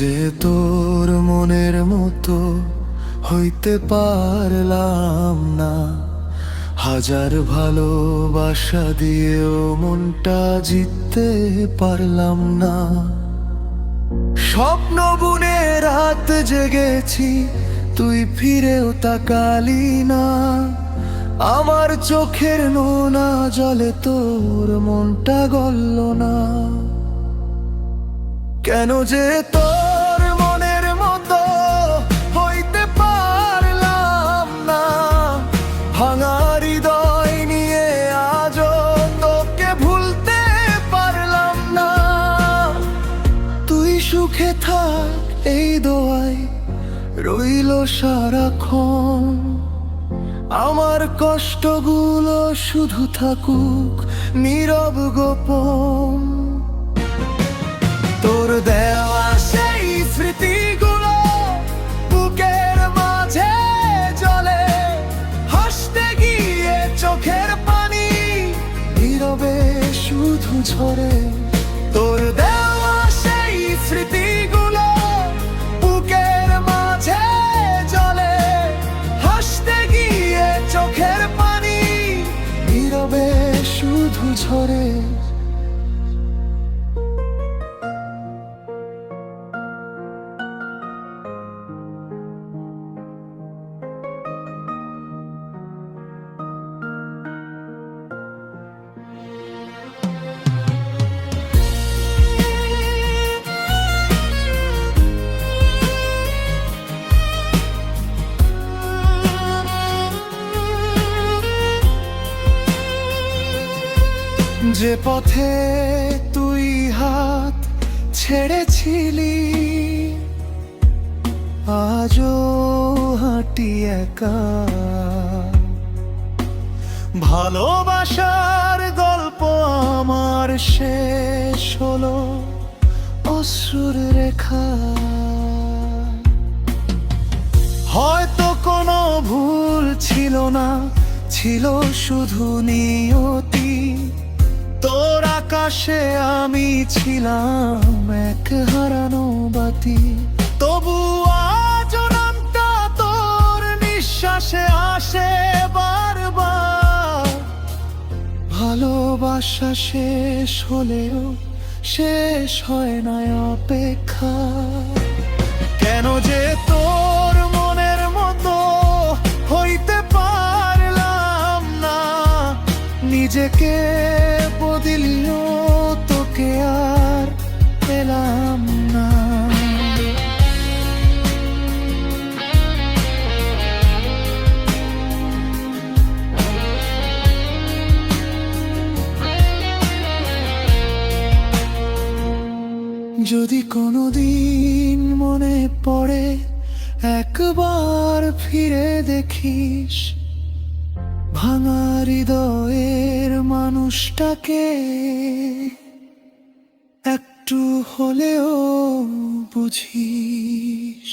যে তোর মনের মতো হইতে পারলাম না, হাজার ভালোবাসা দিয়েও মনটা জিততে পারলাম না। স্বপ্ন বুনে রাত জেগেছি, তুই ফিরেও তাকালি না। আমার চোখের নোনা জলে তোর মনটা গলল না। কেন যে তোর মনের মতো হইতে পারলাম না, ভাঙা হৃদয় নিয়ে আজও তোকে ভুলতে পারলাম না। তুই সুখে থাক এই দোয়াই রইল সারাক্ষণ, আমার কষ্টগুলো শুধু থাকুক নীরব গোপন। তোর দেওয়া সেই স্মৃতিগুলো বুকের মাঝে জ্বলে, হাসতে গিয়ে চোখের পানি নীরবে শুধু ঝরে। তোর দেওয়া সেই স্মৃতিগুলো বুকের মাঝে জ্বলে, হাসতে গিয়ে চোখের পানি নীরবে শুধু ঝরে। যে পথে তুই হাত ছেড়েছিলি, আজও হাঁটি একা। ভালোবাসার গল্প আমার শেষ হলো অশ্রুর রেখা। হয়তো কোনো ভুল ছিল না, ছিল শুধু নিয়তি। তোর আকাশে আমি ছিলাম এক হারানো বাতি, তবু আজ নামটা তোর নিঃশ্বাসে আসে বারবার। ভালোবাসা শেষ হলেও শেষ হয় না অপেক্ষা। কেন যে তোর মনের মতো হইতে পারলাম না, নিজেকে বদলিও তোকে আর পেলাম না। যদি কোনোদিন মনে পড়ে একবার ফিরে দেখিস, ভাঙা হৃদয়ের মানুষটাকে একটু হলেও বুঝিস।